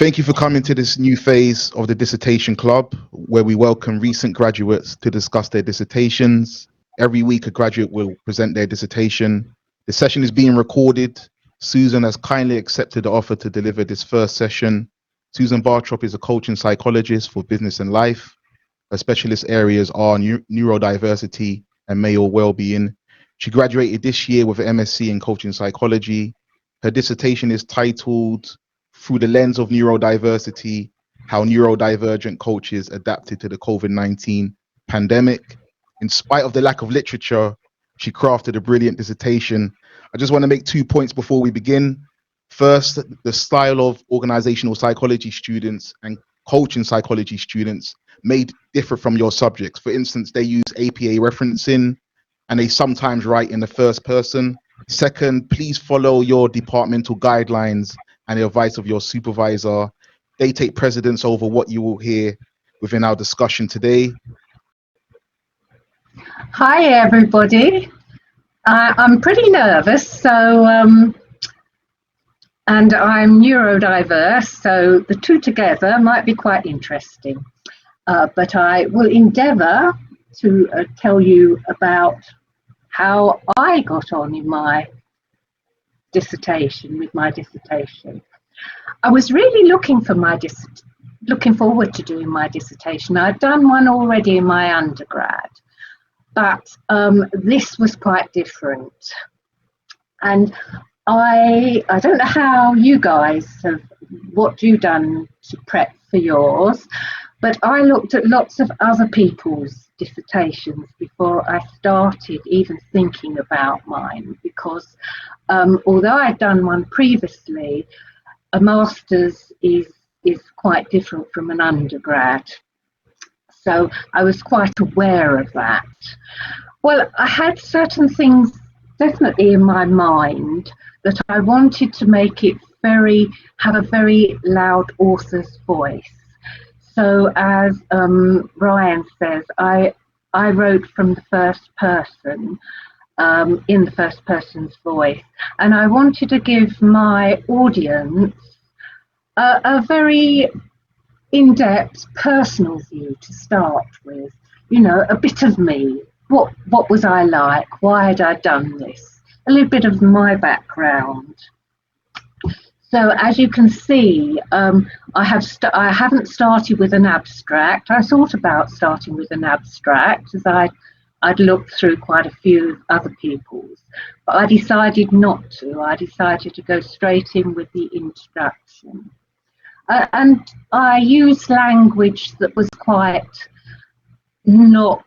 Thank you for coming to this new phase of the Dissertation Club, where we welcome recent graduates to discuss their dissertations. Every week, a graduate will present their dissertation. The session is being recorded. Susan has kindly accepted the offer to deliver this first session. Susan Bartrop is a coaching psychologist for business and life. Her specialist areas are neurodiversity and male well-being. She graduated this year with an MSc in Coaching Psychology. Her dissertation is titled "Through the Lens of Neurodiversity, How Neurodivergent Coaches Adapted to the COVID-19 Pandemic." In spite of the lack of literature, she crafted a brilliant dissertation. I just want to make 2 points before we begin. First, the style of organizational psychology students and coaching psychology students may differ from your subjects. For instance, they use APA referencing and they sometimes write in the first person. Second, please follow your departmental guidelines and the advice of your supervisor. They take precedence over what you will hear within our discussion today. Hi everybody. I'm pretty nervous, and I'm neurodiverse, so the two together might be quite interesting. But I will endeavour to tell you about how I got on in my dissertation, I was really looking forward to doing my dissertation. I'd done one already in my undergrad, but this was quite different. And I don't know how you guys what you've done to prep for yours, but I looked at lots of other people's dissertations before I started even thinking about mine, because although I'd done one previously, a master's is quite different from an undergrad. So I was quite aware of that. Well, I had certain things definitely in my mind that I wanted to make it have a very loud author's voice. So as Ryan says, I wrote from the first person, in the first person's voice, and I wanted to give my audience a very in-depth personal view to start with. You know, a bit of me. What was I like? Why had I done this? A little bit of my background. So as you can see, I haven't started with an abstract. I thought about starting with an abstract as I'd looked through quite a few other people's, but I decided not to. I decided to go straight in with the introduction. And I used language that was quite not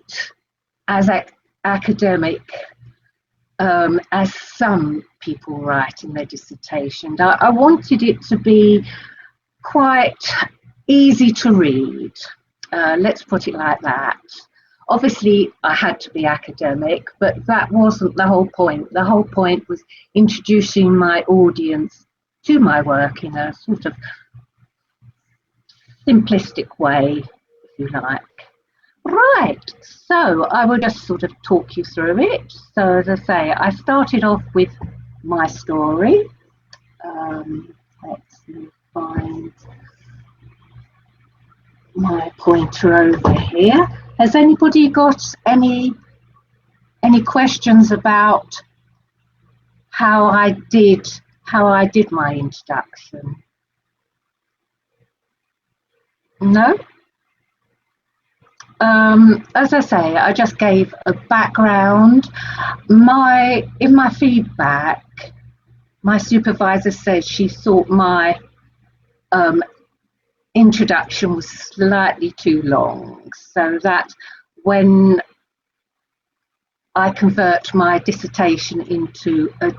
as academic as some people write in their dissertation. I wanted it to be quite easy to read. Let's put it like that. Obviously, I had to be academic, but that wasn't the whole point. The whole point was introducing my audience to my work in a sort of simplistic way, if you like. Right, so I will just sort of talk you through it. So as I say, I started off with my story. Let's find my pointer over here. Has anybody got any questions about how I did my introduction? No? As I say, I just gave a background. In my feedback, my supervisor said she thought my introduction was slightly too long, so that when I convert my dissertation into a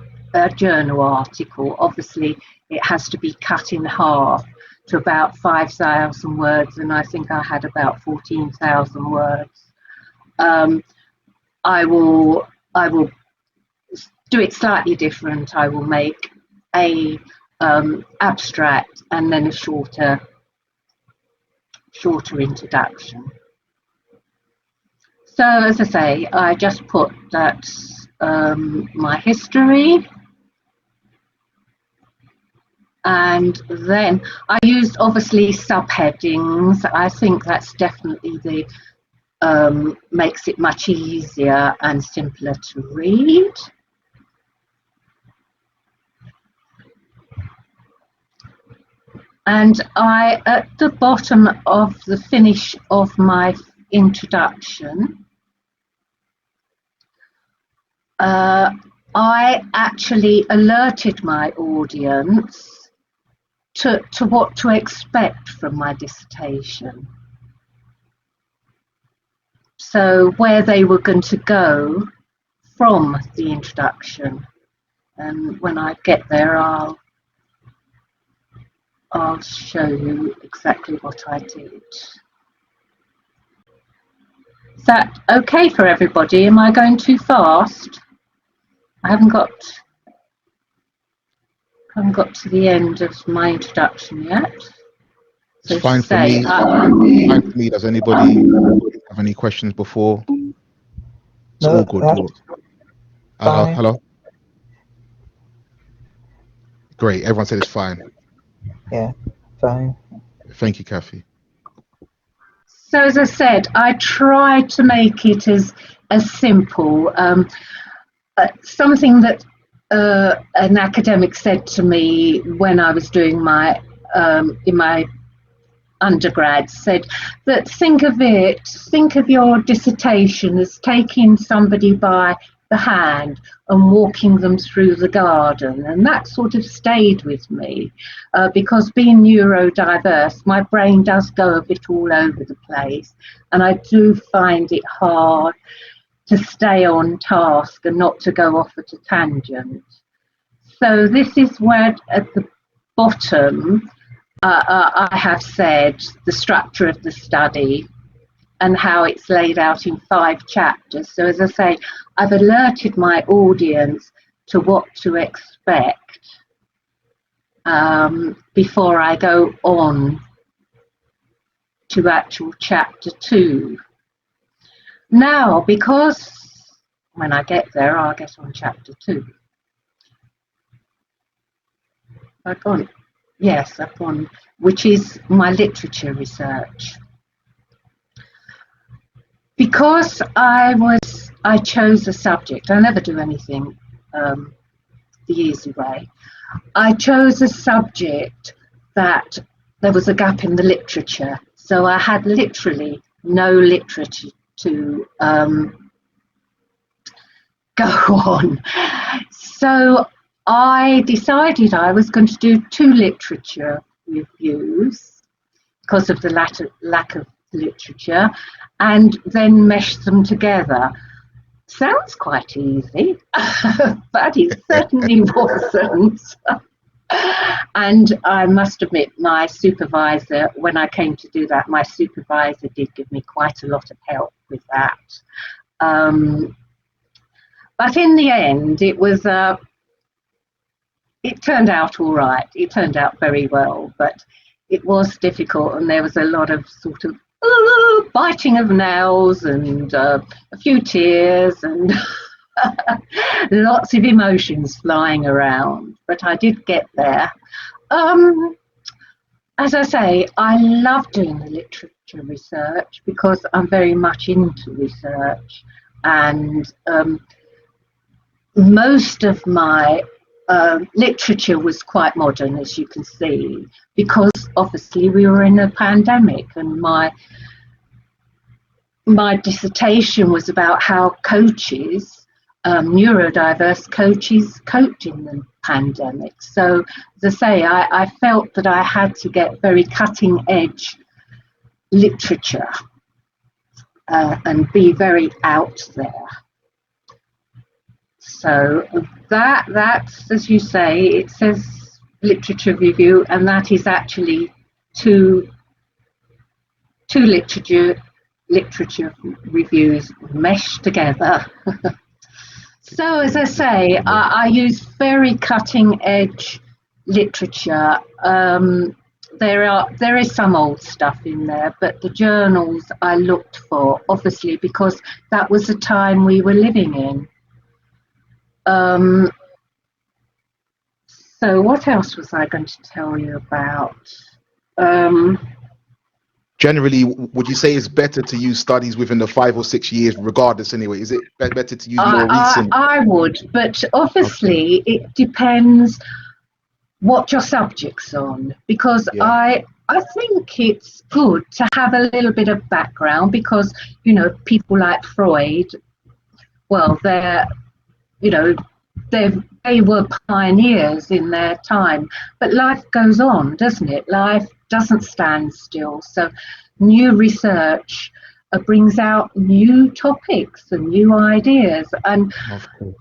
journal article, obviously it has to be cut in half to about 5,000 words, and I think I had about 14,000 words. I will do it slightly different. I will make a abstract and then a shorter introduction. So as I say, I just put that my history, And then I used obviously subheadings. I think that's definitely the makes it much easier and simpler to read. And I, at the bottom of the finish of my introduction, I actually alerted my audience to what to expect from my dissertation. So where they were going to go from the introduction. And when I get there, I'll show you exactly what I did. Is that okay for everybody? Am I going too fast? I haven't got to the end of my introduction yet. So it's fine for me. Fine for me. Does anybody have any questions before? It's all good. Hello, hello. Great. Everyone said it's fine. Yeah, fine. Thank you, Kathy. So as I said, I tried to make it as simple. Something that an academic said to me when I was doing my in my undergrad, said that think of your dissertation as taking somebody by the hand and walking them through the garden. And that sort of stayed with me because being neurodiverse, my brain does go a bit all over the place, and I do find it hard to stay on task and not to go off at a tangent. So this is where at the bottom I have said the structure of the study and how it's laid out in 5 chapters. So as I say, I've alerted my audience to what to expect before I go on to actual chapter 2. Now, because when I get there, I'll get on chapter 2. I've gone, yes, I've gone, which is my literature research. Because I chose a subject, I never do anything the easy way. I chose a subject that there was a gap in the literature. So I had literally no literature to go on. So I decided I was going to do 2 literature reviews because of the lack of literature, and then mesh them together. Sounds quite easy, but it certainly wasn't. And I must admit, my supervisor, when I came to do that, my supervisor did give me quite a lot of help with that. But in the end, it was it turned out all right. It turned out very well, but it was difficult, and there was a lot of sort of biting of nails and a few tears and lots of emotions flying around. But I did get there. As I say, I love doing the literature research because I'm very much into research, and most of my literature was quite modern, as you can see, because obviously we were in a pandemic, and my dissertation was about how coaches, neurodiverse coaches, coped in the pandemic. So, as I say, I felt that I had to get very cutting edge literature and be very out there. So that's, as you say, it says literature review, and that is actually two literature reviews meshed together. So as I say, I use very cutting edge literature. There is some old stuff in there, but the journals I looked for, obviously, because that was the time we were living in. So So what else was I going to tell you about? Generally, would you say it's better to use studies within the 5 or 6 years, regardless anyway? Is it better to use more recent? I would, but Okay. obviously it depends what your subject's on, because Yeah. I think it's good to have a little bit of background, because, you know, people like Freud, well, they were pioneers in their time, but life goes on, doesn't it? Life doesn't stand still. So new research brings out new topics and new ideas. And Of course.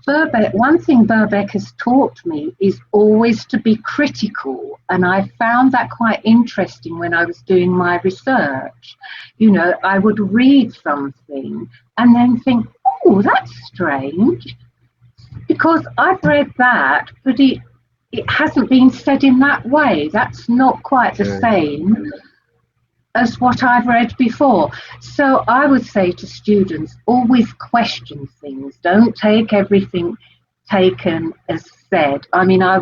one thing Birkbeck has taught me is always to be critical. And I found that quite interesting when I was doing my research. You know, I would read something and then think, oh, that's strange, because I've read that, but it hasn't been said in that way. That's not quite the same as what I've read before. So I would say to students, always question things. Don't take everything taken as said. I mean, I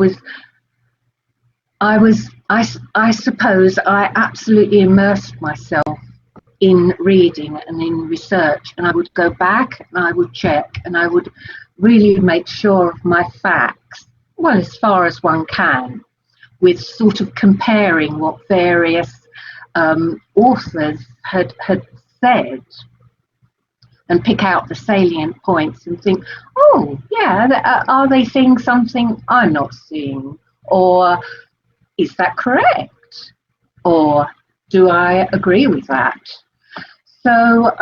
suppose I absolutely immersed myself in reading and in research, and I would go back and I would check and I would really make sure of my facts, well, as far as one can, with sort of comparing what various authors had said, and pick out the salient points and think, oh yeah, are they seeing something I'm not seeing, or is that correct, or do I agree with that? So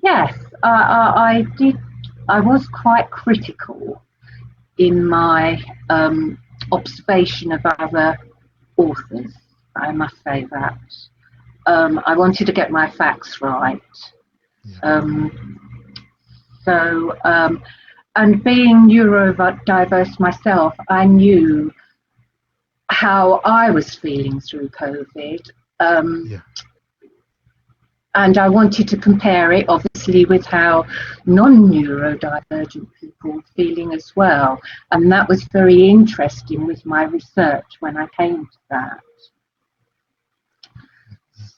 yes, I was quite critical in my observation of other authors, I must say that. I wanted to get my facts right. And being neurodiverse myself, I knew how I was feeling through COVID. And I wanted to compare it, obviously, with how non-neurodivergent people were feeling as well. And that was very interesting with my research when I came to that.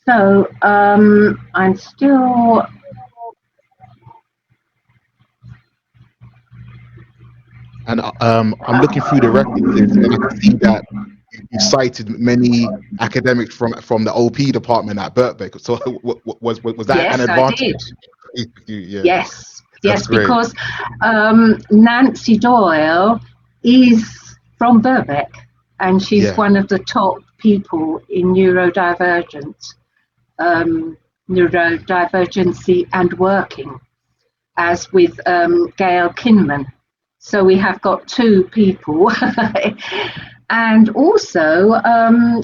So I'm still... And I'm looking through the references, and I can see that you cited many academics from the OP department at Birkbeck. So was that Yes, an advantage? I did. Yeah. Yes, That's great. because Nancy Doyle is from Birkbeck, and she's one of the top people in neurodivergency and working, as with Gail Kinman. So we have got two people. And also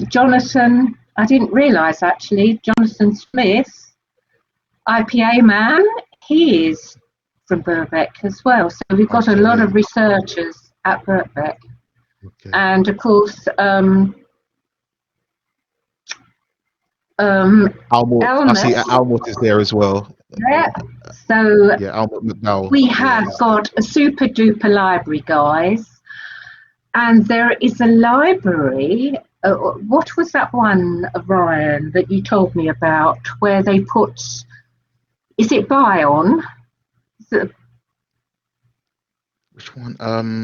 Jonathan, I didn't realise actually, Jonathan Smith, IPA man, he is from Birkbeck as well. So we've got a lot of researchers at Birkbeck. And of course, I see Almut is there as well. Yeah. So Almut McDowell. We have got a super duper library, guys. And there is a library. What was that one, Ryan, that you told me about, where they put? Is it Bion? Which one?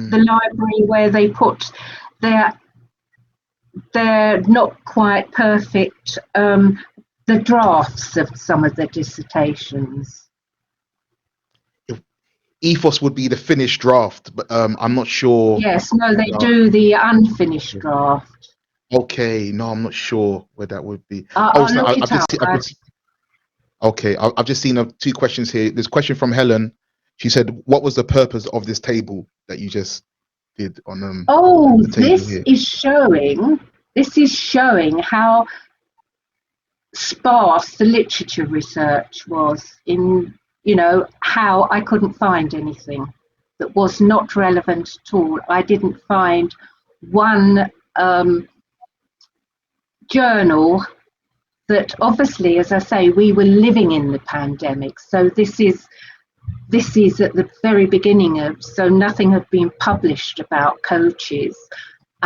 The library where they put they're not quite perfect. The drafts of some of the dissertations. Ethos would be the finished draft, but I'm not sure. Yes, no, they do the unfinished draft. Okay, no, I'm not sure where that would be. I've just seen two questions here. There's a question from Helen. She said, "What was the purpose of this table that you just did on?" This is showing how sparse the literature research was in. You know, how I couldn't find anything that was not relevant at all. I didn't find one journal that, obviously, as I say, we were living in the pandemic. So this is at the very beginning of, so nothing had been published about coaches.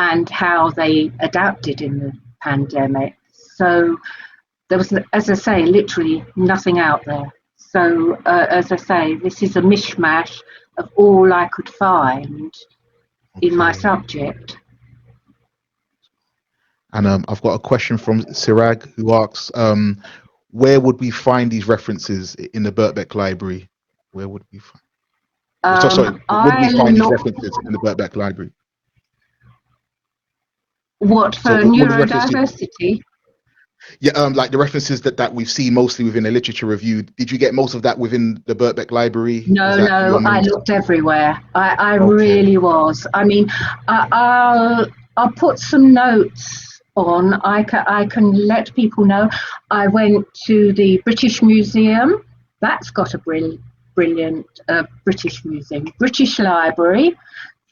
and how they adapted in the pandemic. So there was, as I say, literally nothing out there. So as I say, this is a mishmash of all I could find in my subject. And I've got a question from Sirag, who asks, where would we find these references in the Birkbeck Library? Where would we find? Would we find these references in the Birkbeck Library? What, for neurodiversity? Yeah, like the references that we've seen mostly within the literature review. Did you get most of that within the Birkbeck Library? No, I looked everywhere. I Okay. really was. I mean, I'll put some notes on. I can let people know. I went to the British Museum. That's got a brilliant British Museum. British Library.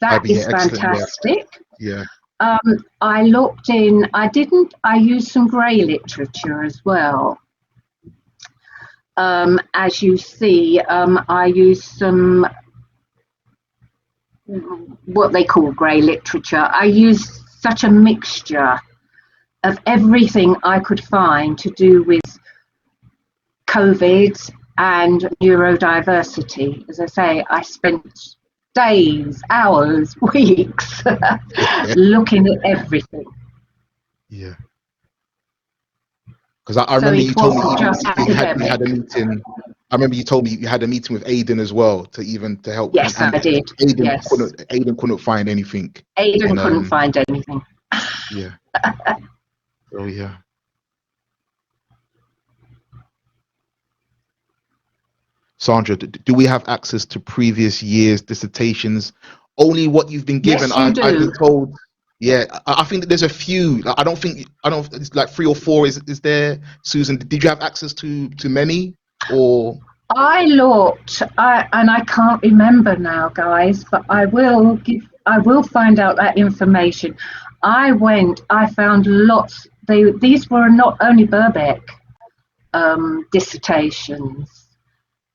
That is fantastic. Yeah. I looked in. I used some grey literature as well. As you see, I used some what they call grey literature. I used such a mixture of everything I could find to do with COVID and neurodiversity. As I say, I spent days, hours, weeks looking at everything. Yeah. Because I remember you told me you had a meeting. I remember you told me you had a meeting with Aidan as well to help. Yes, I did. Aidan couldn't find anything. Aidan couldn't find anything. Yeah. Oh yeah. Sandra, do we have access to previous years' dissertations? Only what you've been given. Yes, you do. I've been told. Yeah, I think that there's a few. I don't. It's like 3 or 4. Is there, Susan? Did you have access to many, or? I looked, and I can't remember now, guys. But I will find out that information. I found lots. These were not only Birkbeck dissertations.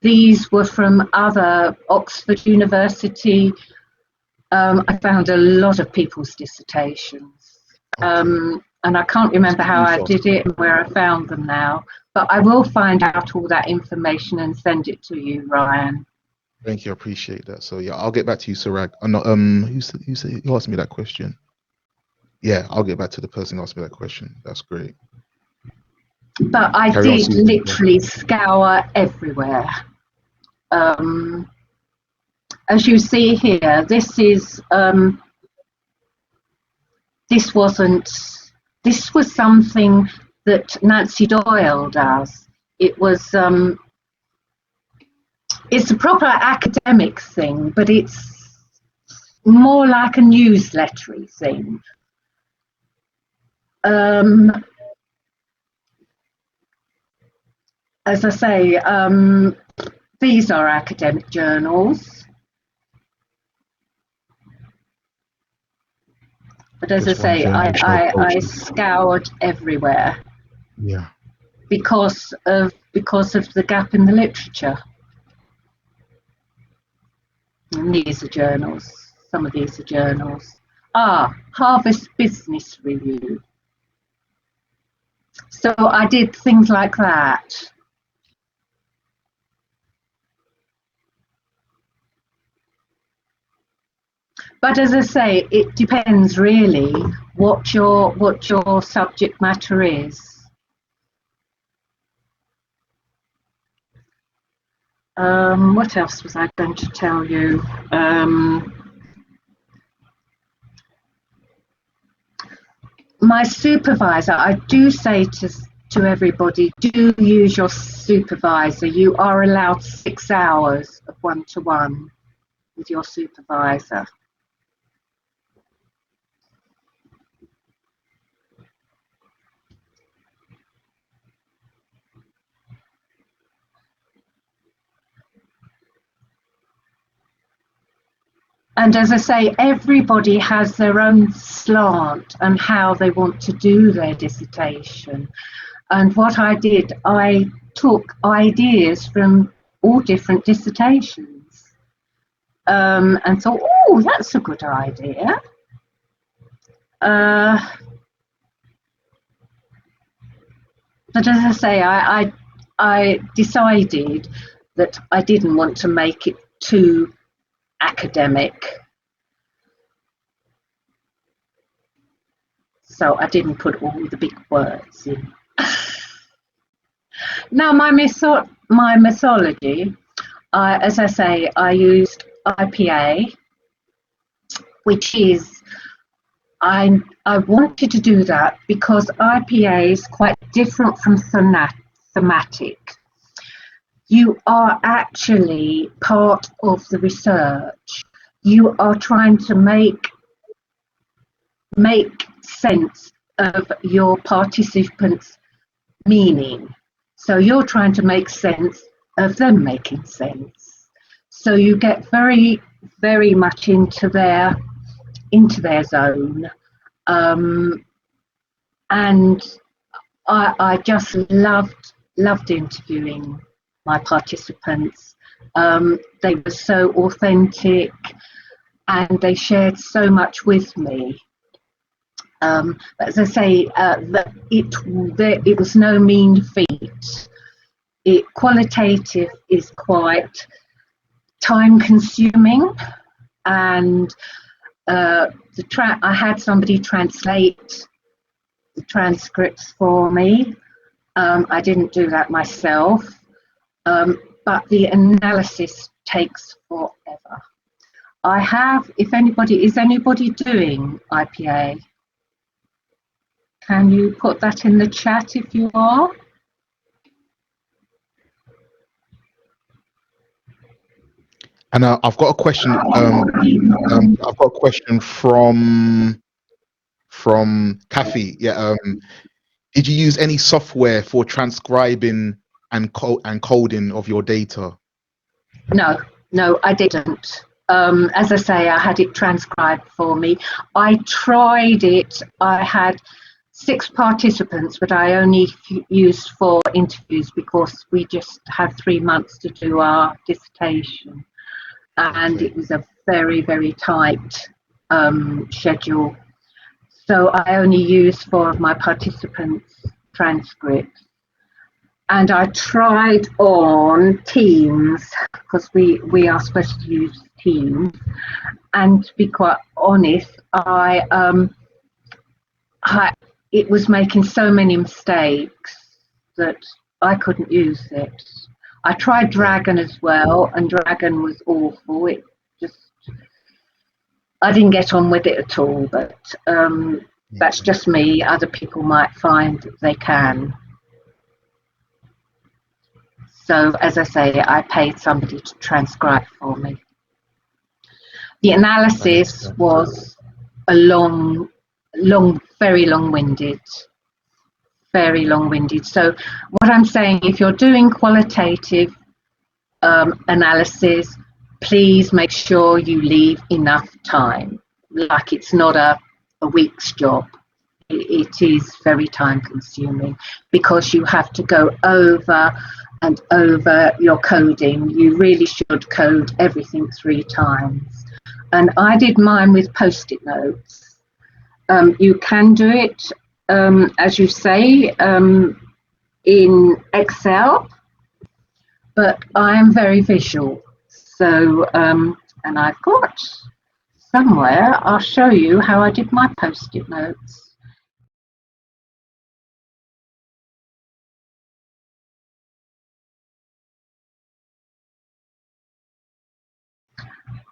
These were from other Oxford University. I found a lot of people's dissertations. And I can't remember how I did it and where I found them now. But I will find out all that information and send it to you, Ryan. Thank you, I appreciate that. So yeah, I'll get back to you, Sirag. Who asked me that question? Yeah, I'll get back to the person who asked me that question. That's great. But I did literally scour everywhere. As you see here, this was something that Nancy Doyle does. It's a proper academic thing, but it's more like a newslettery thing. As I say, these are academic journals. But as I say, I scoured everywhere. Yeah. Because of the gap in the literature. And these are journals. Some of these are journals. Harvest Business Review. So I did things like that. But as I say, it depends really what your subject matter is. What else was I going to tell you? My supervisor, I do say to everybody, do use your supervisor. You are allowed 6 hours of one-to-one with your supervisor. And as I say, everybody has their own slant and how they want to do their dissertation. And what I did, I took ideas from all different dissertations and thought, oh, that's a good idea. But as I say, I decided that I didn't want to make it too academic, so I didn't put all the big words in. Now, my methodology, as I say, I used IPA, which is, I wanted to do that because IPA is quite different from thematic. You are actually part of the research. You are trying to make sense of your participants' meaning. So you're trying to make sense of them making sense. So you get very, very much into their zone. And I just loved interviewing my participants. They were so authentic and they shared so much with me. As I say, it was no mean feat. Qualitative is quite time consuming, and I had somebody translate the transcripts for me. I didn't do that myself, but the analysis takes forever. Is anybody doing IPA? Can you put that in the chat if you are? And I've got a question. I've got a question from Kathy. Yeah. Did you use any software for transcribing and coding of your data? No, I didn't. As I say, I had it transcribed for me. I tried it. I had 6 participants, but I only used 4 interviews because we just had 3 months to do our dissertation. And it was a very, very tight schedule. So I only used 4 of my participants' transcripts. And I tried on Teams, because we are supposed to use Teams. And to be quite honest, it was making so many mistakes that I couldn't use it. I tried Dragon as well, and Dragon was awful. I didn't get on with it at all, but that's just me. Other people might find that they can. So, as I say, I paid somebody to transcribe for me. The analysis was a very long-winded. So what I'm saying, if you're doing qualitative analysis, please make sure you leave enough time. Like, it's not a week's job. It is very time consuming because you have to go over and over your coding. You really should code everything 3 times. And I did mine with Post-it notes. You can do it, as you say, in Excel, but I am very visual. So, and I've got somewhere, I'll show you how I did my Post-it notes.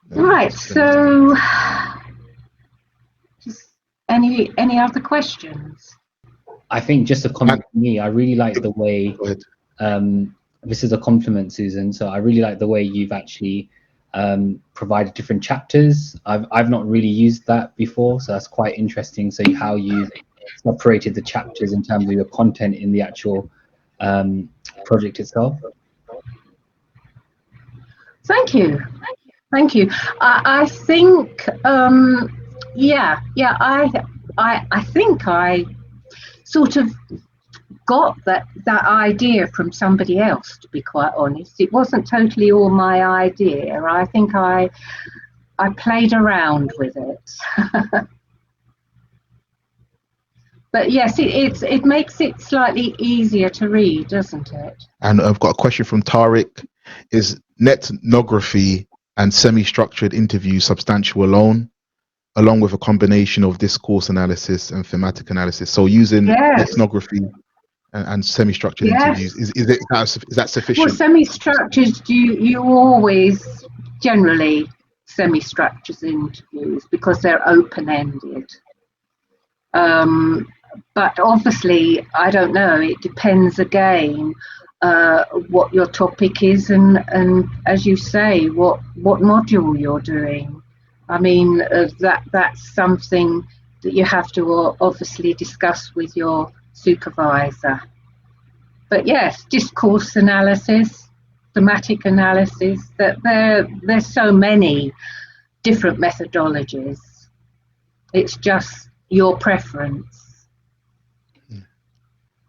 Right, so just any other questions? I think just a comment from me, I really like the way, this is a compliment, Susan, so I really like the way you've actually provided different chapters. I've not really used that before, so that's quite interesting. So how you separated the chapters in terms of your content in the actual project itself. Thank you. I think, I think I sort of got that idea from somebody else, to be quite honest. It wasn't totally all my idea. I think I played around with it. But yes, it makes it slightly easier to read, doesn't it? And I've got a question from Tariq. Is netnography and semi-structured interviews substantial along with a combination of discourse analysis and thematic analysis? So using Yes. ethnography and semi-structured Yes. interviews, is that Well, sufficient? semi-structured, you always generally semi-structured interviews because they're open-ended. But obviously, I don't know, it depends again what your topic is and as you say, what module you're doing. I mean, that's something that you have to obviously discuss with your supervisor. But yes, discourse analysis, thematic analysis, that there's so many different methodologies. It's just your preference.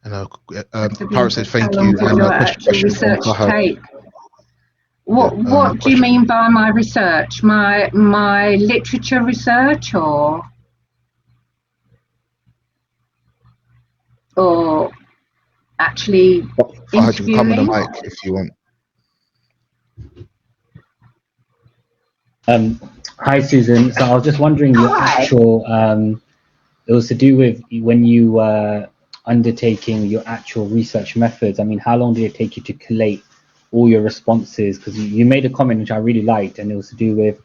And Tariq said thank you. And And actual research take. What do question. you mean by my research? My literature research or actually Fahad, you can come on the interviewing? mic if you want. Hi, Susan. So I was just wondering your actual, it was to do with when you were undertaking your actual research methods. I mean, how long did it take you to collate all your responses? Because you made a comment which I really liked, and it was to do with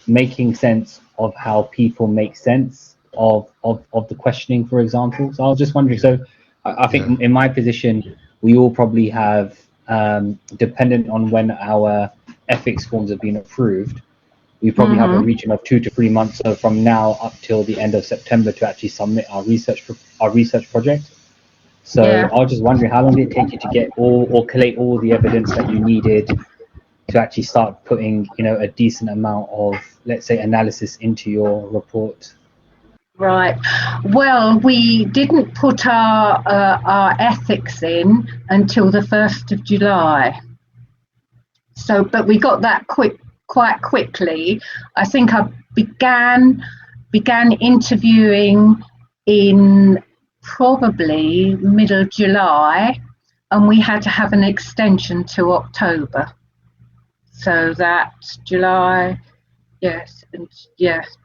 making sense of how people make sense of the questioning, for example. So I was just wondering, so I think in my position, we all probably have, dependent on when our ethics forms have been approved, we probably have a region of 2 to 3 months, so from now up till the end of September to actually submit our research project. So I was just wondering, how long did it take you to get or collate all the evidence that you needed to actually start putting, a decent amount of, let's say, analysis into your report? Right. Well, we didn't put our ethics in until the 1st of July. So, but we got that quite quickly. I think I began interviewing in probably middle of July, and we had to have an extension to October. So that's July, yes, and yes.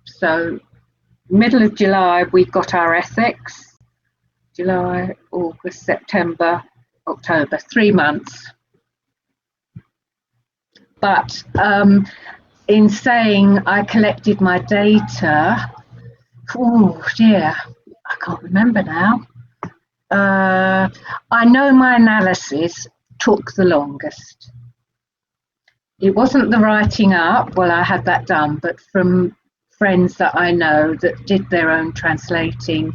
So middle of July we got our ethics. July, August, September, October, 3 months. But in saying I collected my data, oh dear, I can't remember now. I know my analysis took the longest. It wasn't the writing up, well, I had that done, but from friends that I know that did their own translating,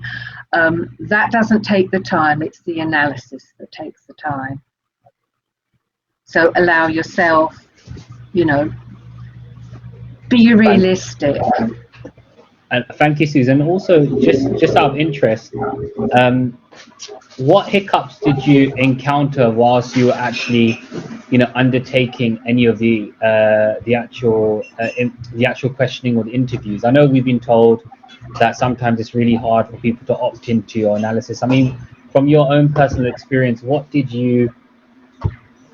that doesn't take the time, it's the analysis that takes the time. So allow yourself, be realistic. And thank you, Susan. Also, just out of interest, what hiccups did you encounter whilst you were actually, undertaking any of the actual questioning or the interviews? I know we've been told that sometimes it's really hard for people to opt into your analysis. I mean, from your own personal experience, what did you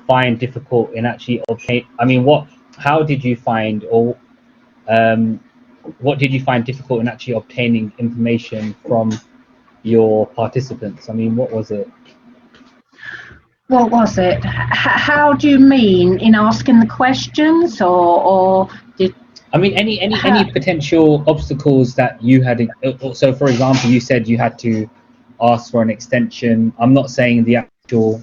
find difficult in actually obtaining? I mean, how did you find, or what did you find difficult in actually obtaining information from your participants? I mean, what was it? What was it? How do you mean, in asking the questions, or did? I mean, any potential obstacles that you had. So, for example, you said you had to ask for an extension. I'm not saying the actual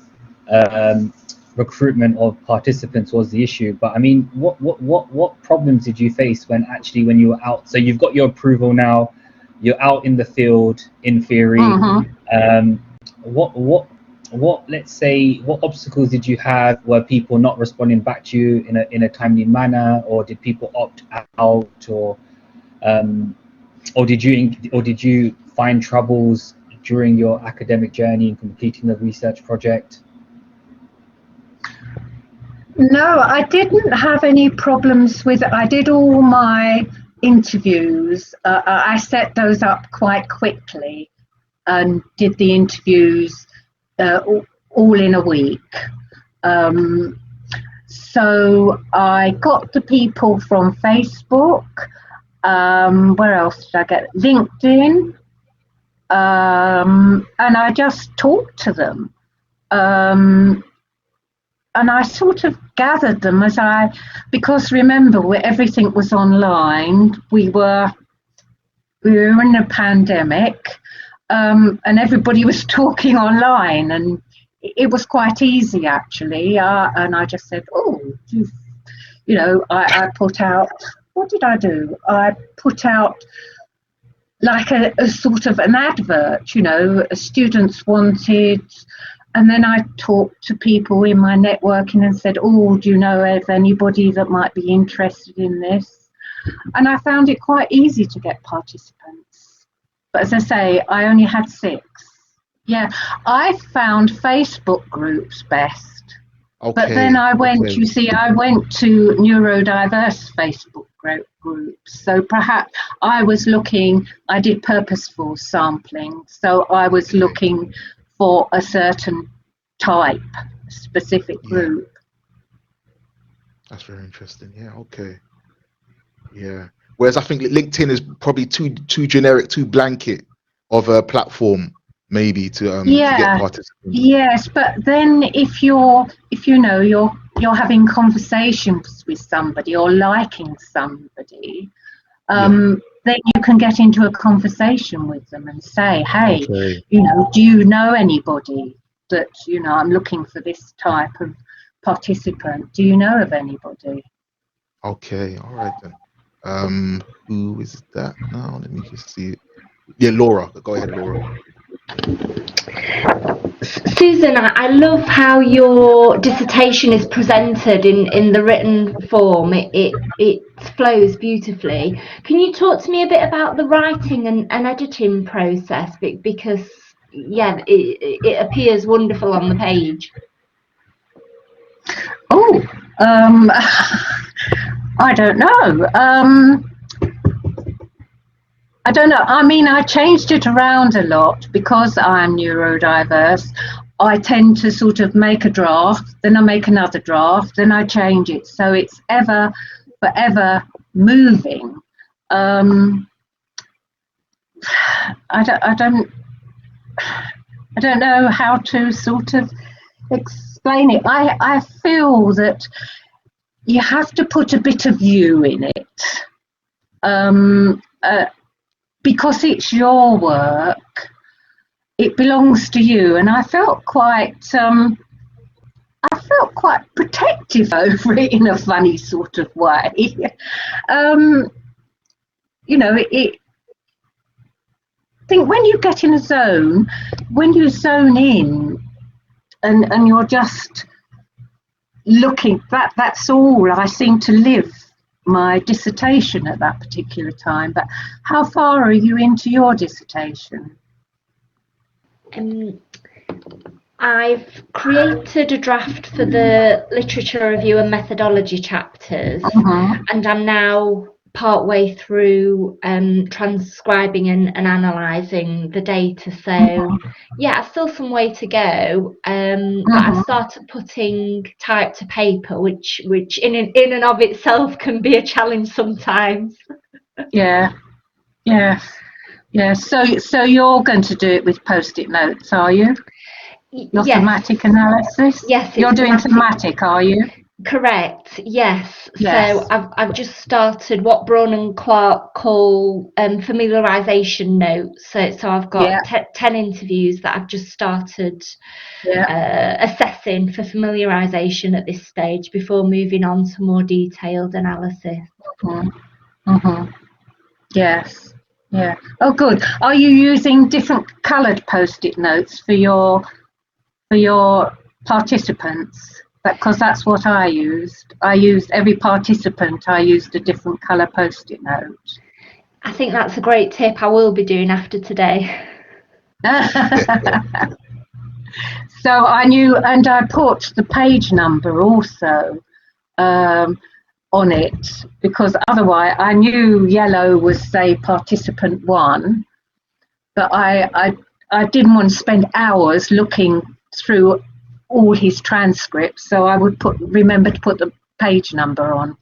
recruitment of participants was the issue, but I mean, what problems did you face when you were out? So you've got your approval now, you're out in the field in theory. Let's say, what obstacles did you have? Were people not responding back to you in a timely manner, or did people opt out, or did you find troubles during your academic journey in completing the research project? No, I didn't have any problems with it. I did all my interviews. I set those up quite quickly. and did the interviews all in a week. So I got the people from Facebook. Where else did I get? LinkedIn. And I just talked to them. And I sort of gathered them because remember, everything was online. We were in a pandemic, and everybody was talking online, and it was quite easy actually. And I just said, I put out, what did I do? I put out like a sort of an advert, students wanted. And then I talked to people in my networking and said, do you know of anybody that might be interested in this? And I found it quite easy to get participants. But as I say, I only had 6. Yeah, I found Facebook groups best. Okay. But then I went, I went to neurodiverse Facebook groups. So perhaps I did purposeful sampling. So I was looking for a certain type, specific group. That's very interesting. Yeah, okay. Yeah. Whereas I think LinkedIn is probably too generic, too blanket of a platform, maybe to get participants. Yes, but then if you're having conversations with somebody or liking somebody, then you can get into a conversation with them and say, hey, do you know anybody that, I'm looking for this type of participant. Do you know of anybody? Okay, all right then. Who is that now? Let me just see it. Yeah, Laura. Go ahead, Laura. Susan, I love how your dissertation is presented in the written form. It flows beautifully. Can you talk to me a bit about the writing and editing process? Because, it appears wonderful on the page. I don't know. I don't know. I mean, I changed it around a lot because I'm neurodiverse. I tend to sort of make a draft, then I make another draft, then I change it. So it's forever moving. I don't know how to sort of explain it. I feel that you have to put a bit of you in it. Because it's your work, it belongs to you, and I felt quite protective over it in a funny sort of way. I think when you get in a zone, when you zone in, and you're just looking, that's all I seem to live my dissertation at that particular time. But how far are you into your dissertation? I've created a draft for the literature review and methodology chapters, and I'm now partway through transcribing and analysing the data. So I've still some way to go, but I've started putting type to paper, which in and of itself can be a challenge sometimes. So you're going to do it with post-it notes, are you? Your thematic analysis? Yes. You're doing thematic, are you? Correct. Yes. So I've just started what Braun and Clark call familiarisation notes. So I've got 10 interviews that I've just started assessing for familiarisation at this stage before moving on to more detailed analysis. Yes. Yeah. Oh, good. Are you using different coloured post-it notes for your participants? Because that's what I used. Every participant, I used a different colour post-it note. I think that's a great tip. I will be doing after today. So I knew, and I put the page number also on it, because otherwise I knew yellow was, say, participant 1, but I I didn't want to spend hours looking through all his transcripts, so I would remember to put the page number on.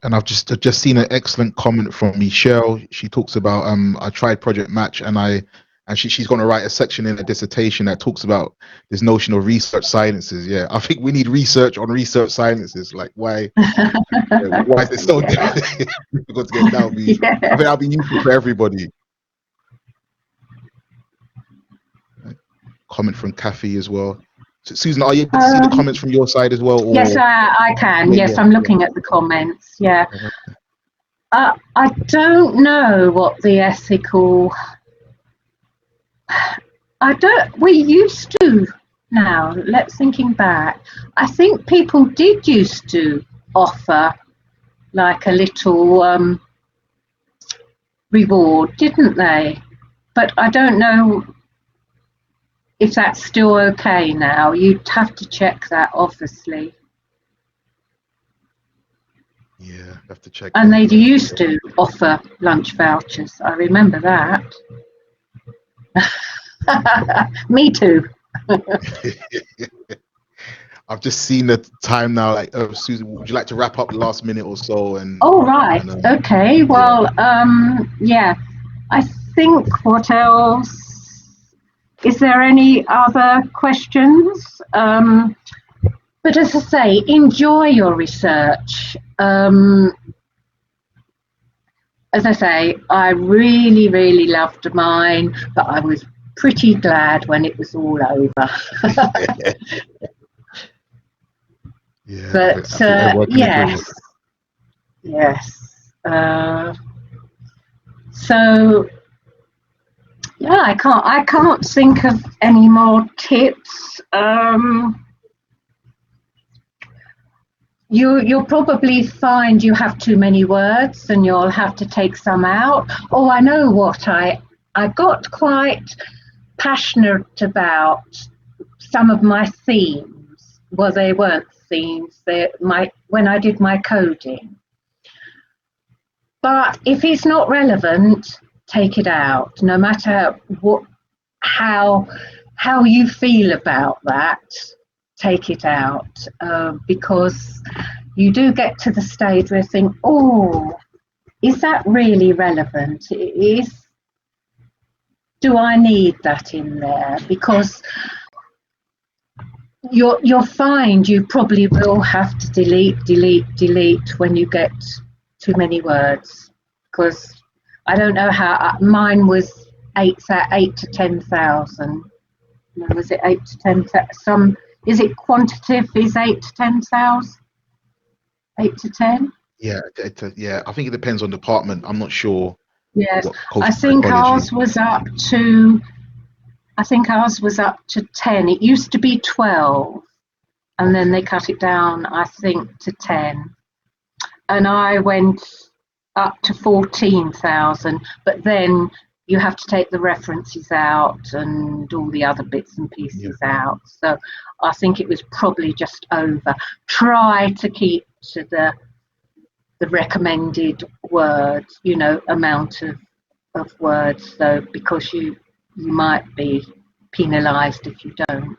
And I've just seen an excellent comment from Michelle. She talks about I tried Project Match, and she's going to write a section in a dissertation that talks about this notion of research silences. Yeah, I think we need research on research silences. Like why is it so difficult to get down? I think that'll be useful for everybody. Comment from Kathy as well. So, Susan, are you able to see the comments from your side as well? Or? Yes, I can. Yes, I'm looking at the comments. Yeah. I don't know what the ethical... we used to now, thinking back, I think people did used to offer like a little reward, didn't they? But I don't know if that's still okay now. You'd have to check that, obviously. Yeah, have to check. And they used to offer lunch vouchers. I remember that. Me too. I've just seen the time now. Like, Susan, would you like to wrap up the last minute or so? And oh, right. Okay. Well, yeah. I think what else? Is there any other questions? But as I say, enjoy your research. As I say, I really, really loved mine, but I was pretty glad when it was all over. Yeah, but yes. So yeah, I can't think of any more tips. You'll probably find you have too many words and you'll have to take some out. Oh, I know what I got quite passionate about some of my themes. Well, they weren't themes. When I did my coding. But if it's not relevant, take it out. No matter how you feel about that, take it out, because you do get to the stage where you think, oh, is that really relevant? Do I need that in there? Because you'll find you probably will have to delete when you get too many words, because I don't know how mine was 8 to 10,000. Was it 8 to 10? Is it quantitative? Is 8 to 10,000? 8 to 10? Yeah, yeah. I think it depends on department. I'm not sure. Yes, I think ours was up to. I think ours was up to 10. It used to be 12, and then they cut it down, I think, to 10. And I went up to 14,000, but then you have to take the references out and all the other bits and pieces out. So I think it was probably just over. Try to keep to the recommended words, amount of words, though, because you might be penalised if you don't.